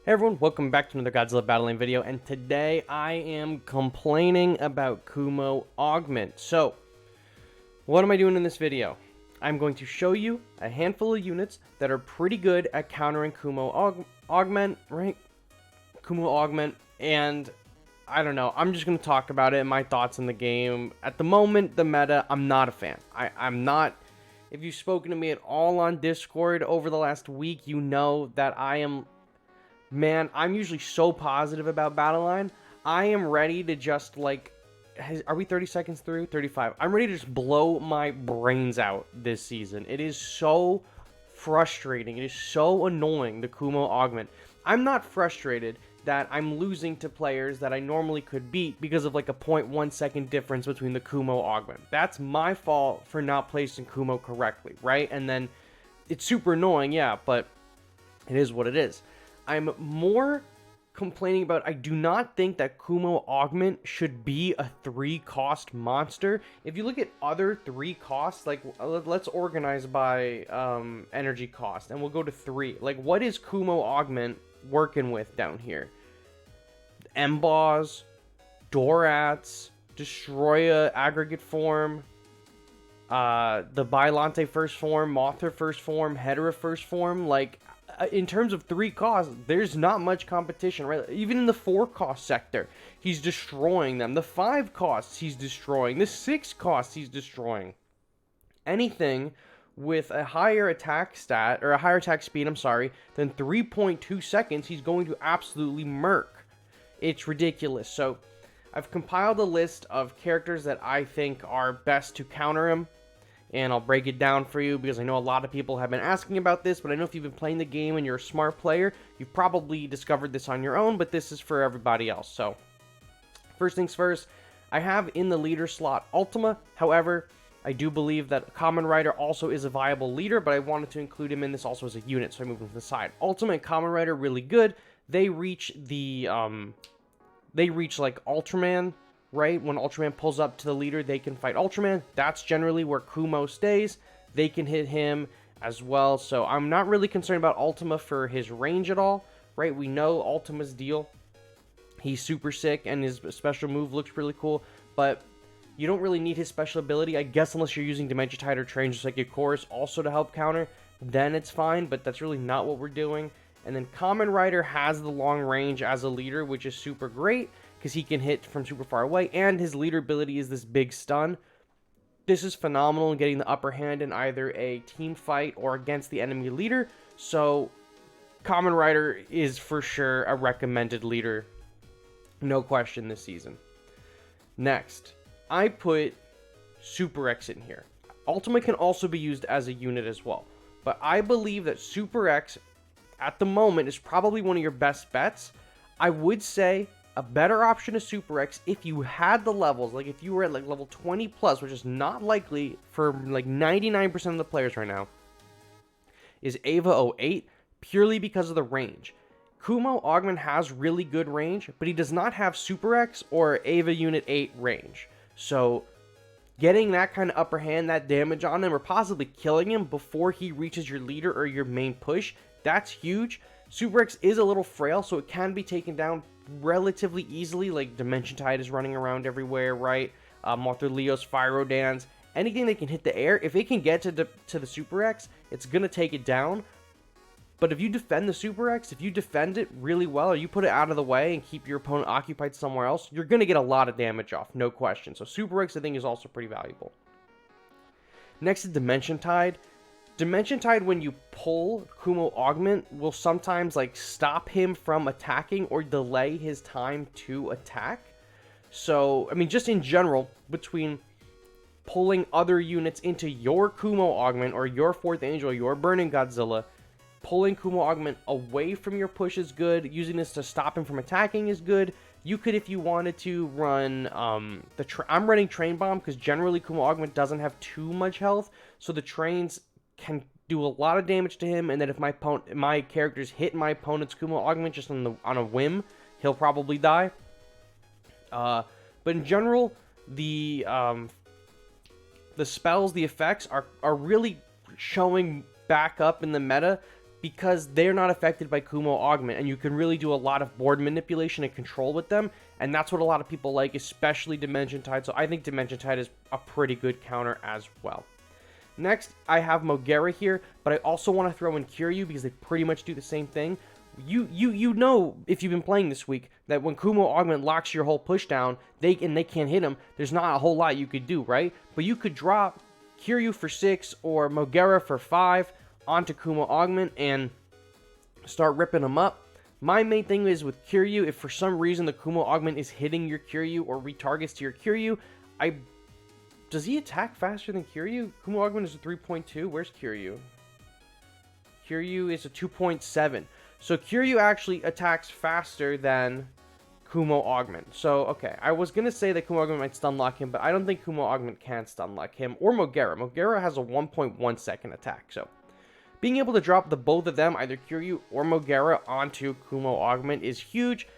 Hey everyone, welcome back to another Godzilla battling video, and today I am complaining about Kumo Augment. So, what am I doing in this video? I'm going to show you a handful of units that are pretty good at countering Kumo Augment, right? Kumo Augment, and I don't know, I'm just going to talk about it and my thoughts in the game. At the moment, the meta, I'm not a fan. I'm not. If you've spoken to me at all on Discord over the last week, you know that Man, I'm usually so positive about Battleline. I am ready to just, are we 30 seconds through? 35. I'm ready to just blow my brains out this season. It is so frustrating. It is so annoying, the Kumo Augment. I'm not frustrated that I'm losing to players that I normally could beat because of like a 0.1 second difference between the Kumo Augment. That's my fault for not placing Kumo correctly, right? And then it's super annoying, yeah, but it is what it is. I'm more complaining about, I do not think that Kumo Augment should be a 3-cost monster. If you look at other 3 costs, like, let's organize by energy cost, and we'll go to 3. Like, what is Kumo Augment working with down here? Emboss, Dorats, Destroya Aggregate Form, the Bylante first form, Mothra first form, Hedera first form. Like, in terms of 3 costs, there's not much competition, right? Even in the 4-cost sector, he's destroying them. The 5 costs, he's destroying. The 6 costs, he's destroying. Anything with a higher attack stat, or a higher attack speed, I'm sorry, than 3.2 seconds, he's going to absolutely murk. It's ridiculous. So, I've compiled a list of characters that I think are best to counter him, and I'll break it down for you because I know a lot of people have been asking about this, but I know if you've been playing the game and you're a smart player, you've probably discovered this on your own, but this is for everybody else. So, first things first, I have in the leader slot Ultima. However, I do believe that Kamen Rider also is a viable leader, but I wanted to include him in this also as a unit, so I moved him to the side. Ultima and Kamen Rider really good. They reach like Ultraman, right? When Ultraman pulls up to the leader, they can fight Ultraman. That's generally where Kumo stays. They can hit him as well. So I'm not really concerned about Ultima for his range at all, right? We know Ultima's deal. He's super sick, and his special move looks really cool, but you don't really need his special ability, I guess, unless you're using Dimension Tide or Train just like your Chorus also to help counter. Then it's fine, but that's really not what we're doing. And then Kamen Rider has the long range as a leader, which is super great because he can hit from super far away, and his leader ability is this big stun. This is phenomenal in getting the upper hand in either a team fight or against the enemy leader. So Kamen Rider is for sure a recommended leader, no question, this season. Next, I put Super X in here. Ultima can also be used as a unit as well, but I believe that Super X at the moment is probably one of your best bets. I would say a better option is Super X if you had the levels, like if you were at like level 20 plus, which is not likely for like 99% of the players right now, is Ava 08, purely because of the range. Kumo Augment has really good range, but he does not have Super X or Ava Unit 8 range. So getting that kind of upper hand, that damage on him, or possibly killing him before he reaches your leader or your main push, that's huge. Super X is a little frail, so it can be taken down relatively easily. Like Dimension Tide is running around everywhere, right? Mothra Leos, Fyrodans, anything that can hit the air, if it can get to the Super X, it's gonna take it down. But if you defend the Super X, if you defend it really well, or you put it out of the way and keep your opponent occupied somewhere else, you're gonna get a lot of damage off, no question. So Super X, I think, is also pretty valuable. Next is Dimension Tide. Dimension Tide, when you pull Kumo Augment, will sometimes like stop him from attacking or delay his time to attack. So, I mean, just in general, between pulling other units into your Kumo Augment or your 4th Angel, your Burning Godzilla, pulling Kumo Augment away from your push is good. Using this to stop him from attacking is good. You could, if you wanted to, run I'm running Train Bomb because generally Kumo Augment doesn't have too much health, so the trains can do a lot of damage to him, and then if my characters hit my opponent's Kumo Augment just on a whim, he'll probably die. But in general, the spells, the effects are really showing back up in the meta. because they're not affected by Kumo Augment, and you can really do a lot of board manipulation and control with them, and that's what a lot of people like, especially Dimension Tide, so I think Dimension Tide is a pretty good counter as well. Next, I have Mogera here, but I also want to throw in Kiryu because they pretty much do the same thing. You know, if you've been playing this week, that when Kumo Augment locks your whole push down, they can't hit him, there's not a whole lot you could do, right? But you could drop Kiryu for 6 or Mogera for 5 onto Kumo Augment and start ripping them up. My main thing is with Kiryu, if for some reason the Kumo Augment is hitting your Kiryu or retargets to your Kiryu, does he attack faster than Kiryu? Kumo Augment is a 3.2. Where's Kiryu? Kiryu is a 2.7. So Kiryu actually attacks faster than Kumo Augment. So, okay, I was going to say that Kumo Augment might stun lock him, but I don't think Kumo Augment can stun lock him or Mogera. Mogera has a 1.1 second attack, so being able to drop the both of them, either Kiryu or Mogera, onto Kumo Augment is huge.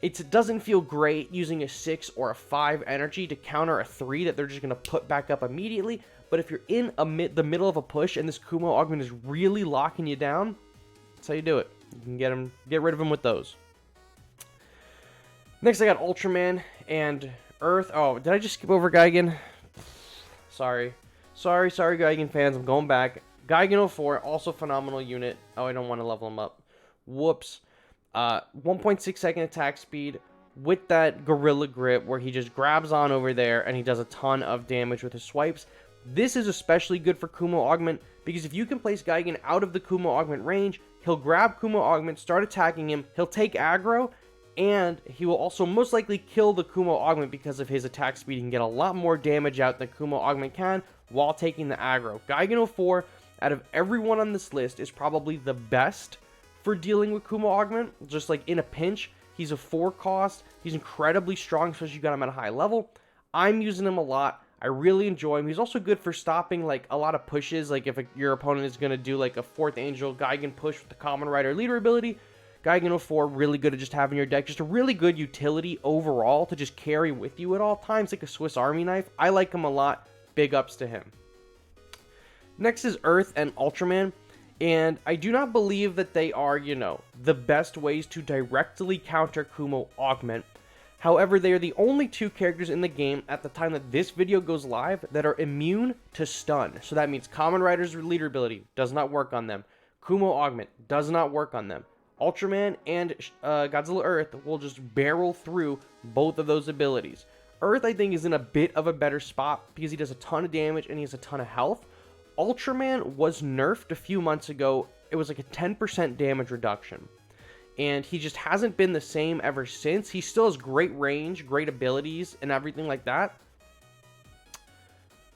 It doesn't feel great using a 6 or a 5 energy to counter a 3 that they're just going to put back up immediately, but if you're in the middle of a push and this Kumo Augment is really locking you down, that's how you do it. You can get rid of him with those. Next, I got Ultraman and Earth. Oh, did I just skip over Gigan? Sorry, Gigan fans. I'm going back. Gigan 04, also phenomenal unit. Oh, I don't want to level him up. Whoops. 1.6 second attack speed with that Gorilla Grip where he just grabs on over there and he does a ton of damage with his swipes. This is especially good for Kumo Augment because if you can place Gigan out of the Kumo Augment range, he'll grab Kumo Augment, start attacking him, he'll take aggro, and he will also most likely kill the Kumo Augment because of his attack speed. He can get a lot more damage out than Kumo Augment can while taking the aggro. Gigan 04, out of everyone on this list, is probably the best for dealing with Kumo Augment. Just like in a pinch, he's a 4 cost, he's incredibly strong, especially if you got him at a high level. I'm using him a lot. I really enjoy him. He's also good for stopping like a lot of pushes, like if your opponent is going to do like a 4th Angel Gigan push with the Common Rider leader ability. Gigan 04, really good at just having your deck. Just a really good utility overall to just carry with you at all times, like a Swiss Army knife. I like him a lot. Big ups to him. Next is Earth and Ultraman. And I do not believe that they are, the best ways to directly counter Kumo Augment. However, they are the only 2 characters in the game at the time that this video goes live that are immune to stun. So that means Kamen Rider's leader ability does not work on them. Kumo Augment does not work on them. Ultraman and Godzilla Earth will just barrel through both of those abilities. Earth, I think, is in a bit of a better spot because he does a ton of damage and he has a ton of health. Ultraman was nerfed a few months ago. It was like a 10% damage reduction. And he just hasn't been the same ever since. He still has great range, great abilities, and everything like that.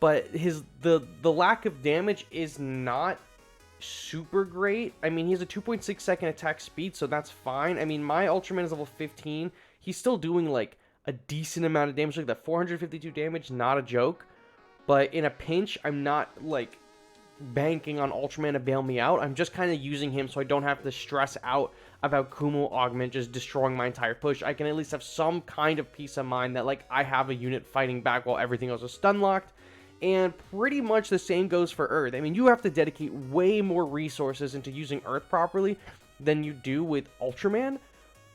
But the lack of damage is not super great. I mean, he has a 2.6 second attack speed, so that's fine. I mean, my Ultraman is level 15. He's still doing like a decent amount of damage, like that 452 damage, not a joke. But in a pinch, I'm not like banking on Ultraman to bail me out. I'm just kind of using him so I don't have to stress out about Kumo Augment just destroying my entire push. I can at least have some kind of peace of mind that like I have a unit fighting back while everything else is stun locked. And pretty much the same goes for Earth. I mean, you have to dedicate way more resources into using Earth properly than you do with Ultraman.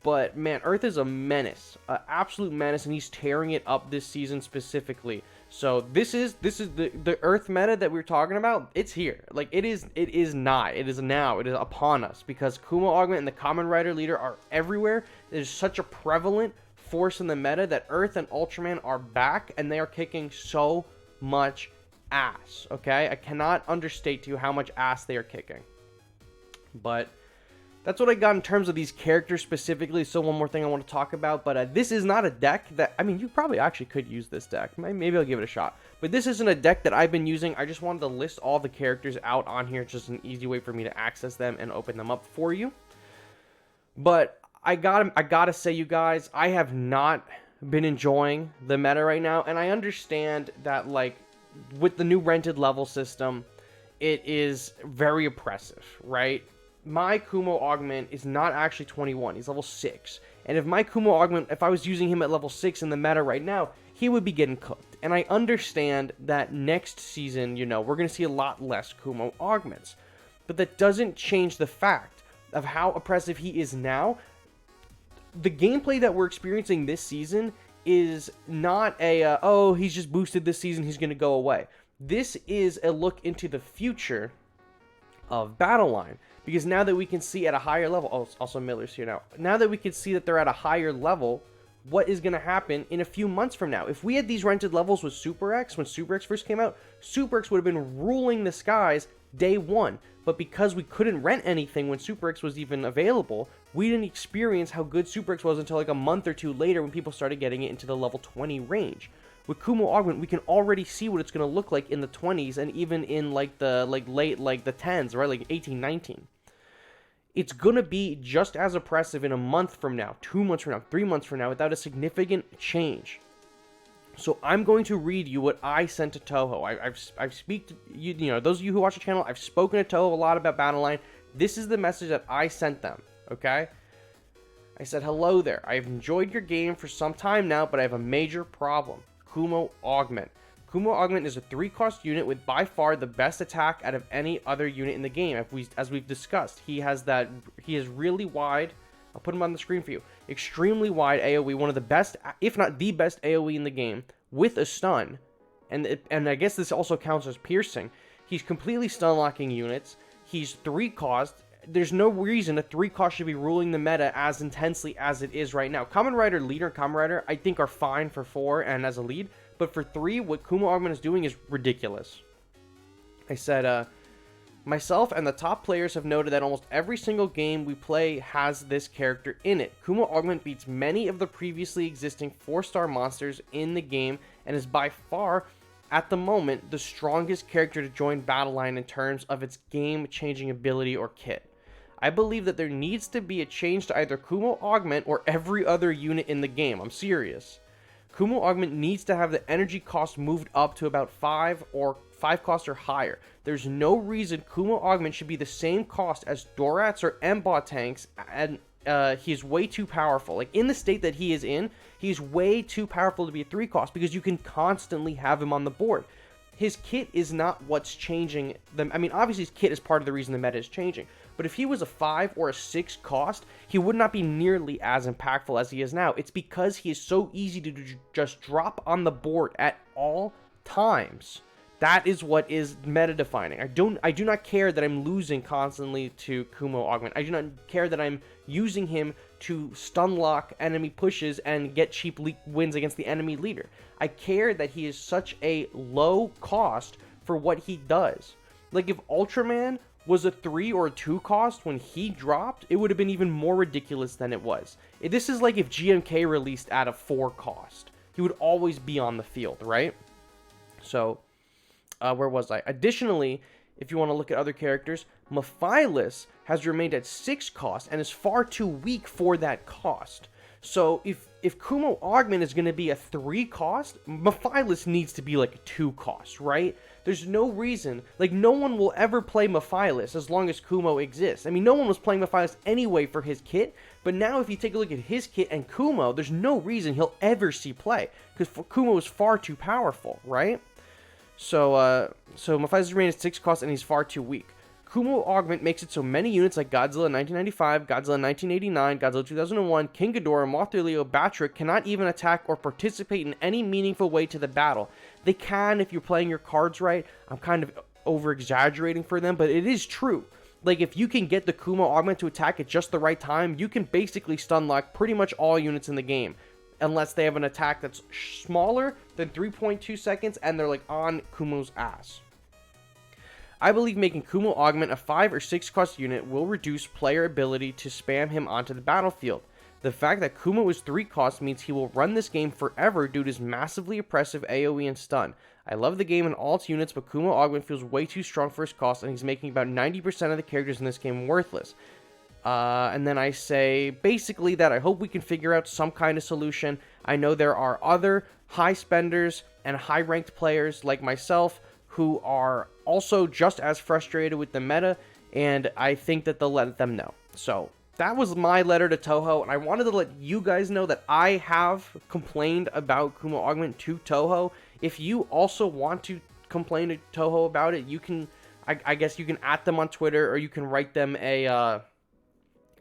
But man, Earth is a menace, an absolute menace, and he's tearing it up this season specifically. So this is the Earth meta that we were talking about. It's here. Like it is now. It is upon us because Kumo Augment and the Kamen Rider leader are everywhere. There's such a prevalent force in the meta that Earth and Ultraman are back, and they are kicking so much ass. Okay, I cannot understate to you how much ass they are kicking. But that's what I got in terms of these characters specifically. So one more thing I want to talk about, but this is not a deck that, I mean, you probably actually could use this deck. Maybe I'll give it a shot. But this isn't a deck that I've been using. I just wanted to list all the characters out on here. It's just an easy way for me to access them and open them up for you. But I gotta say, you guys, I have not been enjoying the meta right now. And I understand that, like, with the new rented level system, it is very oppressive, right? My Kumo Augment is not actually 21. He's level 6. And if my Kumo Augment, if I was using him at level 6 in the meta right now, he would be getting cooked. And I understand that next season, we're going to see a lot less Kumo Augments. but that doesn't change the fact of how oppressive he is now. The gameplay that we're experiencing this season is not a, oh, he's just boosted this season, he's going to go away. This is a look into the future of Battleline, because now that we can see at a higher level, oh, also Miller's here now. Now that we can see that they're at a higher level, what is going to happen in a few months from now? If we had these rented levels with Super X, when Super X first came out, Super X would have been ruling the skies day one. But because we couldn't rent anything when Super X was even available, we didn't experience how good Super X was until like a month or two later when people started getting it into the level 20 range. With Kumo Augment, we can already see what it's going to look like in the 20s and even in like the late like the 10s, right? Like 18, 19. It's going to be just as oppressive in a month from now, 2 months from now, 3 months from now, without a significant change. So I'm going to read you what I sent to Toho. I've speak to you know, those of you who watch the channel, I've spoken to Toho a lot about Battleline. This is the message that I sent them, okay? I said, hello there. I've enjoyed your game for some time now, but I have a major problem. Kumo Augment. Kumo Augment is a 3-cost unit with by far the best attack out of any other unit in the game. As we've discussed, he is really wide. I'll put him on the screen for you. Extremely wide AoE, one of the best, if not the best AoE in the game, with a stun. And I guess this also counts as piercing. He's completely stun locking units. He's 3-cost. There's no reason a 3-cost should be ruling the meta as intensely as it is right now. Kamen Rider Leader and Kamen Rider, I think, are fine for 4 and as a lead. But for 3, what Kumo Augment is doing is ridiculous. I said, myself and the top players have noted that almost every single game we play has this character in it. Kumo Augment beats many of the previously existing 4-star monsters in the game and is by far, at the moment, the strongest character to join Battleline in terms of its game-changing ability or kit. I believe that there needs to be a change to either Kumo Augment or every other unit in the game. I'm serious. Kumo Augment needs to have the energy cost moved up to about 5 cost or higher. There's no reason Kumo Augment should be the same cost as Dorats or M-Bot tanks, and he's way too powerful. Like, in the state that he is in, he's way too powerful to be a 3-cost because you can constantly have him on the board. His kit is not what's changing them. I mean, obviously his kit is part of the reason the meta is changing. But if he was a 5 or a 6 cost, he would not be nearly as impactful as he is now. It's because he is so easy to just drop on the board at all times. That is what is meta defining. I do not care that I'm losing constantly to Kumo Augment. I do not care that I'm using him to stun lock enemy pushes and get cheap wins against the enemy leader. I care that he is such a low cost for what he does. Like, if Ultraman was a 3 or a 2 cost when he dropped, it would have been even more ridiculous than it was. This is like if GMK released at a 4 cost. He would always be on the field, right? So, where was I? Additionally, if you want to look at other characters, Mephiles has remained at 6 cost and is far too weak for that cost. So if Kumo Augment is going to be a 3 cost, Mephiles needs to be like a 2 cost, right? There's no reason, like, no one will ever play Mephiles as long as Kumo exists. I mean, no one was playing Mephiles anyway for his kit, but now if you take a look at his kit and Kumo, there's no reason he'll ever see play, because Kumo is far too powerful, right? So Mephiles remains at 6 cost and he's far too weak. Kumo Augment makes it so many units like Godzilla 1995, Godzilla 1989, Godzilla 2001, King Ghidorah, Mothra Leo, Batrick cannot even attack or participate in any meaningful way to the battle. They can if you're playing your cards right. I'm kind of over-exaggerating for them, but it is true. Like, if you can get the Kumo Augment to attack at just the right time, you can basically stun lock pretty much all units in the game. Unless they have an attack that's smaller than 3.2 seconds and they're like on Kumo's ass. I believe making Kumo Augment a 5 or 6 cost unit will reduce player ability to spam him onto the battlefield. The fact that Kumo is 3 cost means he will run this game forever due to his massively oppressive AoE and stun. I love the game and all its units, but Kumo Augment feels way too strong for his cost, and he's making about 90% of the characters in this game worthless. And then I say, basically, that I hope we can figure out some kind of solution. I know there are other high spenders and high-ranked players like myself who are also just as frustrated with the meta, and I think that they'll let them know. So, that was my letter to Toho, and I wanted to let you guys know that I have complained about Kumo Augment to Toho. If you also want to complain to Toho about it, you can I guess you can at them on Twitter, or you can write them a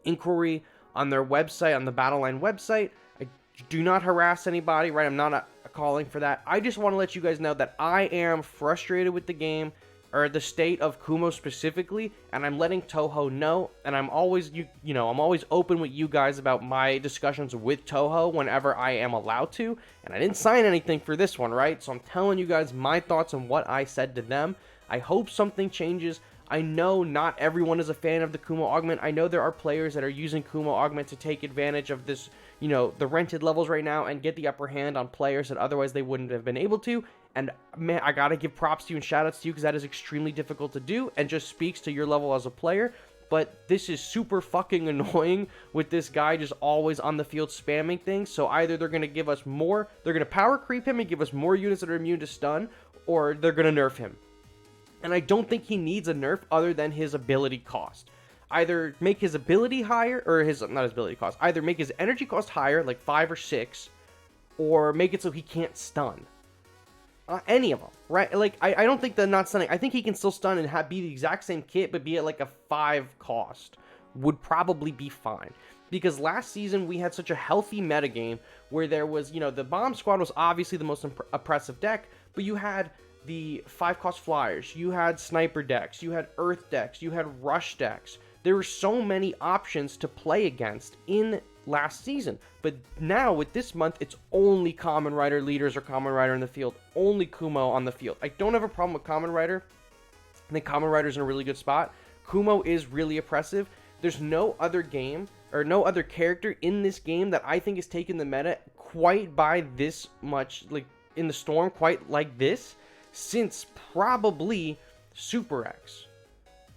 inquiry on their website, on the Battleline website. I do not harass anybody, right? I'm not calling for that. I just want to let you guys know that I am frustrated with the game, or the state of Kumo specifically, and I'm letting Toho know, and I'm always, I'm always open with you guys about my discussions with Toho whenever I am allowed to, and I didn't sign anything for this one, right? So I'm telling you guys my thoughts on what I said to them. I hope something changes. I know not everyone is a fan of the Kumo augment. I know there are players that are using Kumo augment to take advantage of this, the rented levels right now and get the upper hand on players that otherwise they wouldn't have been able to. And man, I gotta give props to you and shout outs to you, because that is extremely difficult to do and just speaks to your level as a player. But this is super fucking annoying with this guy just always on the field spamming things. So either they're gonna give us more, they're gonna power creep him and give us more units that are immune to stun, or they're gonna nerf him. And I don't think he needs a nerf other than his ability cost. Either make his ability higher, or not his ability cost, either make his energy cost higher, like 5 or 6, or make it so he can't stun. Any of them, right? Like, I don't think the not stunning, I think he can still stun and be the exact same kit, but be at like a 5 cost, would probably be fine. Because last season we had such a healthy metagame where there was, the bomb squad was obviously the most oppressive deck, but you had the 5-cost flyers, you had sniper decks, you had earth decks, you had rush decks. There were so many options to play against in last season. But now with this month, it's only Common Rider leaders or Common Rider in the field, only Kumo on the field. I don't have a problem with Common Rider. I think Common Rider's in a really good spot. Kumo is really oppressive. There's no other game or no other character in this game that I think has taken the meta quite by this much, like in the storm, quite like this, since probably Super X.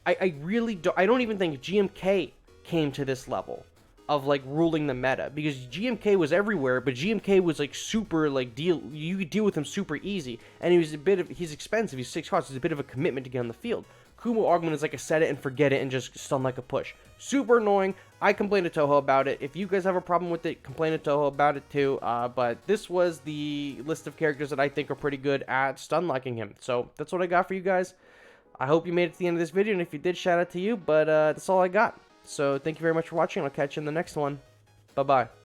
I really don't, I don't even think GMK came to this level of like ruling the meta, because GMK was everywhere, but GMK was like super, like you could deal with him super easy, and he's expensive, he's 6 costs, he's a bit of a commitment to get on the field. Kumo augment is like a set it and forget it and just stun like a push. Super annoying. I complained to Toho about it. If you guys have a problem with it, complain to Toho about it too. But this was the list of characters that I think are pretty good at stun locking him. So that's what I got for you guys. I hope you made it to the end of this video, and if you did, shout out to you. But that's all I got. So thank you very much for watching. I'll catch you in the next one. Bye-bye.